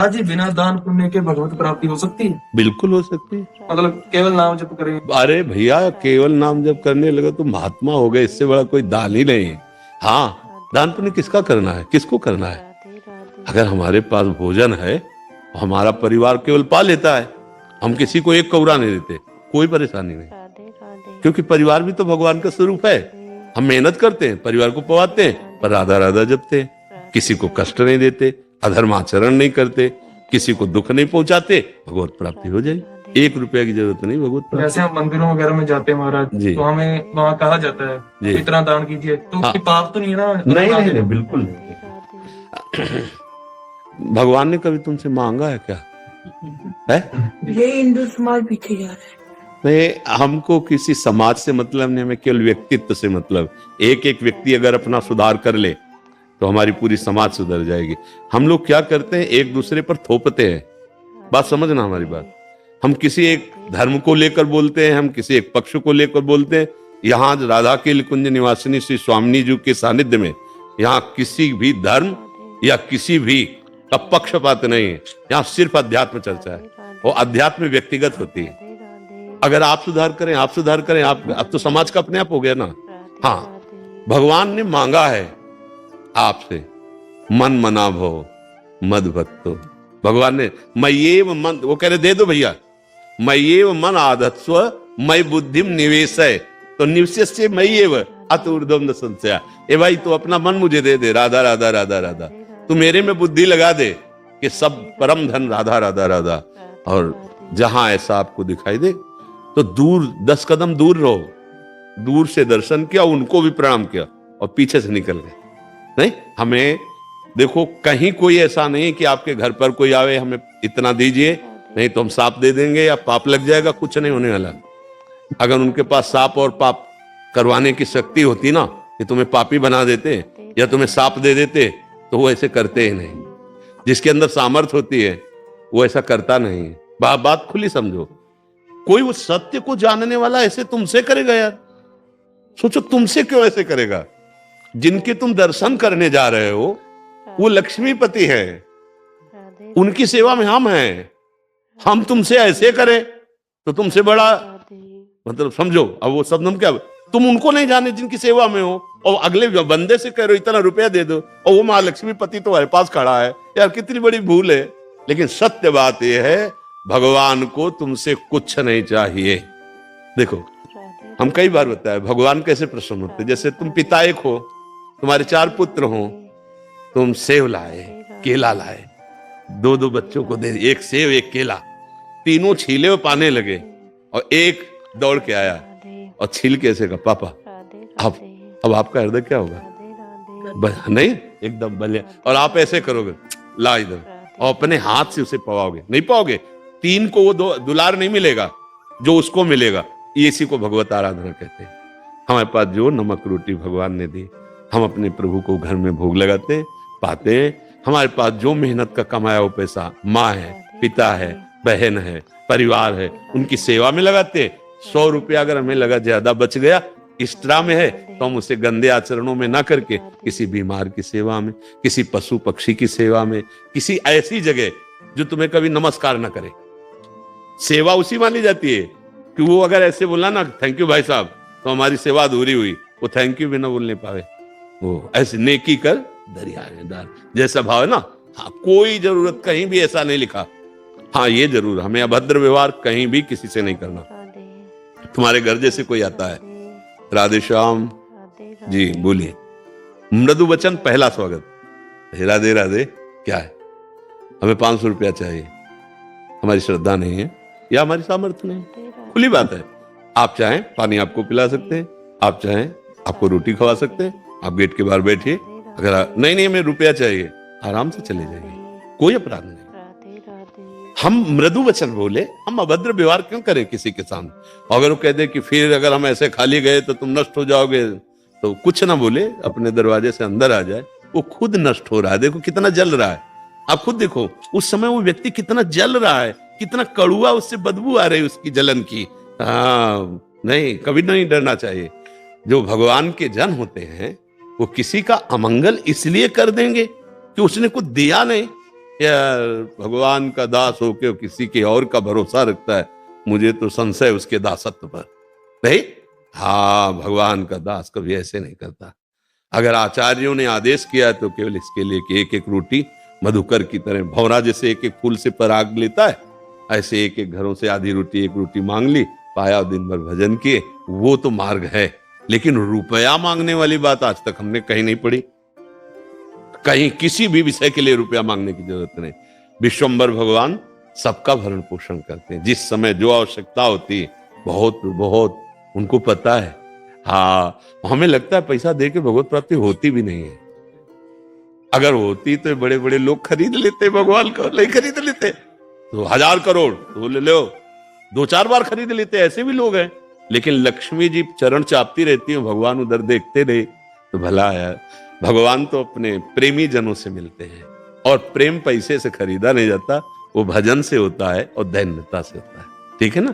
हाँ जी, बिना दान पुण्य के भगवत प्राप्ति हो सकती है? बिल्कुल हो सकती है। मतलब केवल नाम जप करें? अरे भैया, केवल नाम जब करने लगे तो महात्मा हो गए, इससे बड़ा कोई दान ही नहीं है। हाँ, दान पुण्य किसका करना है, किसको करना है? अगर हमारे पास भोजन है, हमारा परिवार केवल पा लेता है, हम किसी को एक कौरा नहीं देते, कोई परेशानी नहीं, क्योंकि परिवार भी तो भगवान का स्वरूप है। हम मेहनत करते हैं, परिवार को पवाते हैं, पर राधा राधा जपते हैं, किसी को कष्ट नहीं देते, अधर्माचरण नहीं करते, किसी को दुख नहीं पहुंचाते, भगवत प्राप्ति हो जाएगी। 1 रुपया की जरूरत नहीं भगवत प्राप्ति। जैसे हम मंदिरों वगैरह में जाते हैं महाराज, तो हमें वहाँ कहा जाता है इतना दान कीजिए, तो उसकी पाप तो नहीं है ना? नहीं नहीं नहीं, बिल्कुल नहीं। भगवान ने कभी तुमसे मांगा है क्या? है? ये हिंदू समाज पीछे जा रहा है। नहीं, हमको किसी समाज से मतलब नहीं, हमें केवल व्यक्तित्व से मतलब। एक एक व्यक्ति अगर अपना सुधार कर ले तो हमारी पूरी समाज सुधर जाएगी। हम लोग क्या करते हैं, एक दूसरे पर थोपते हैं। बात समझना हमारी बात। हम किसी एक धर्म को लेकर बोलते हैं, हम किसी एक पक्ष को लेकर बोलते हैं। यहाँ राधा के कुंज निवासिनी श्री स्वामिनी जी के सानिध्य में यहाँ किसी भी धर्म या किसी भी का पक्षपात नहीं है। यहाँ सिर्फ अध्यात्म चर्चा है, वो अध्यात्म व्यक्तिगत होती है। अगर आप सुधार करें, आप सुधार करें, आप अब तो समाज का अपने आप हो गया ना। हाँ, भगवान ने मांगा है आपसे, मन मना भो मद भक्तो। भगवान ने मय्येव मन, वो कह रहे दे दो भैया, मय्येव मन आधत्स्व मयि बुद्धिम निवेशय, तो निवेश्य मय्येव अत ऊर्ध्वं न संशया। ए भाई, तू अपना मन मुझे दे दे, राधा राधा राधा राधा, तू मेरे में बुद्धि लगा दे कि सब परम धन राधा राधा राधा। और जहां ऐसा आपको दिखाई दे तो दूर 10 कदम दूर रहो, दूर से दर्शन किया, उनको भी प्रणाम किया और पीछे से निकल गए। नहीं, हमें देखो, कहीं कोई ऐसा नहीं कि आपके घर पर कोई आवे हमें इतना दीजिए, नहीं तो हम सांप दे देंगे या पाप लग जाएगा, कुछ नहीं होने वाला। अगर उनके पास सांप और पाप करवाने की शक्ति होती ना, कि तुम्हें पापी बना देते या तुम्हें सांप दे देते, तो वो ऐसे करते ही नहीं। जिसके अंदर सामर्थ होती है वो ऐसा करता नहीं। बात खुली समझो। कोई वो सत्य को जानने वाला ऐसे तुमसे करेगा यार? सोचो, तुमसे क्यों ऐसे करेगा? जिनके तुम दर्शन करने जा रहे हो वो लक्ष्मीपति है, उनकी सेवा में हम हैं। हम तुमसे ऐसे करें तो तुमसे बड़ा मतलब समझो। अब वो शब्द हम क्या, तुम उनको नहीं जाने जिनकी सेवा में हो, और अगले बंदे से कह रहे हो इतना रुपया दे दो, और वो महालक्ष्मीपति तुम्हारे पास खड़ा है। यार कितनी बड़ी भूल है। लेकिन सत्य बात यह है, भगवान को तुमसे कुछ नहीं चाहिए। देखो, हम कई बार बताया भगवान कैसे प्रसन्न होते। जैसे तुम पिता एक हो, तुम्हारे 4 पुत्र हो, तुम सेव लाए, केला लाए, 2-2 बच्चों को दे, एक सेव एक केला, तीनों छीले और पाने लगे, और एक दौड़ के आया और छील के ऐसे का पापा, अब आपका हृदय क्या होगा? नहीं, एकदम बलिया। और आप ऐसे करोगे, ला इधर, और अपने हाथ से उसे पवाओगे, नहीं पाओगे। 3 को वो दुलार नहीं मिलेगा जो उसको मिलेगा। इसी को भगवत आराधना कहते हैं। हमारे पास जो नमक रोटी भगवान ने दी, हम अपने प्रभु को घर में भोग लगाते हैं, पाते हैं। हमारे पास जो मेहनत का कमाया वो पैसा माँ है, पिता है, बहन है, परिवार है, उनकी सेवा में लगाते हैं। 100 रुपया अगर हमें लगा ज्यादा बच गया, एक्स्ट्रा में है, तो हम उसे गंदे आचरणों में ना करके किसी बीमार की सेवा में, किसी पशु पक्षी की सेवा में, किसी ऐसी जगह जो तुम्हें कभी नमस्कार ना करे, सेवा उसी मानी जाती है। कि वो अगर ऐसे बोला ना थैंक यू भाई साहब, तो हमारी सेवा अधूरी हुई। वो थैंक यू भी ना बोलने पावे। वो ऐसे नेकी कर दरिया में डाल जैसा भाव है ना। हाँ, कोई जरूरत कहीं भी ऐसा नहीं लिखा। हाँ, ये जरूर, हमें अभद्र व्यवहार कहीं भी किसी से नहीं करना। तुम्हारे घर जैसे कोई आता है, राधे श्याम जी बोलिए, मृदु वचन पहला स्वागत, राधे राधे, क्या है, हमें 500 रुपया चाहिए, हमारी श्रद्धा नहीं है या हमारी सामर्थ्य नहीं, खुली बात है। आप चाहें पानी आपको पिला सकते हैं, आप चाहें आपको रोटी खवा सकते हैं, आप गेट के बाहर बैठिए। अगर नहीं हमें रुपया चाहिए, आराम से चले जाइए, कोई अपराध नहीं। हम मृदु वचन बोले, हम अभद्र व्यवहार क्यों करें किसी के सामने? अगर वो कह दे कि फिर अगर हम ऐसे खाली गए तो तुम नष्ट हो जाओगे, तो कुछ ना बोले, अपने दरवाजे से अंदर आ जाए। वो खुद नष्ट हो रहा है, देखो कितना जल रहा है। आप खुद देखो उस समय वो व्यक्ति कितना जल रहा है, कितना कड़ुआ उससे बदबू आ रही उसकी जलन की। हाँ, नहीं, कभी नहीं डरना चाहिए। जो भगवान के जन होते हैं वो किसी का अमंगल इसलिए कर देंगे कि उसने कुछ दिया नहीं, या भगवान का दास होके किसी के और का भरोसा रखता है, मुझे तो संशय उसके दासत्व पर। नहीं, हाँ, भगवान का दास कभी ऐसे नहीं करता। अगर आचार्यों ने आदेश किया है तो केवल इसके लिए कि एक एक रोटी मधुकर की तरह, भौरा जैसे एक एक फूल से पराग लेता है, ऐसे एक एक घरों से आधी रोटी एक रोटी मांग ली, पाया, दिन भर भजन किए, वो तो मार्ग है। लेकिन रुपया मांगने वाली बात आज तक हमने कहीं नहीं पढ़ी। कहीं किसी भी विषय के लिए रुपया मांगने की जरूरत नहीं। विश्वम्भर भगवान सबका भरण पोषण करते हैं, जिस समय जो आवश्यकता होती है, बहुत बहुत उनको पता है। हाँ, हमें लगता है पैसा दे के भगवत प्राप्ति होती भी नहीं है। अगर होती तो बड़े बड़े लोग खरीद लेते भगवान को, नहीं खरीद लेते तो 1000 करोड़ तो ले लो, 2-4 बार खरीद लेते, ऐसे भी लोग हैं। लेकिन लक्ष्मी जी चरण चापती रहती है, भगवान उधर देखते रहे तो भला है। भगवान तो अपने प्रेमी जनों से मिलते हैं, और प्रेम पैसे से खरीदा नहीं जाता, वो भजन से होता है और दैन्यता से होता है। ठीक है ना।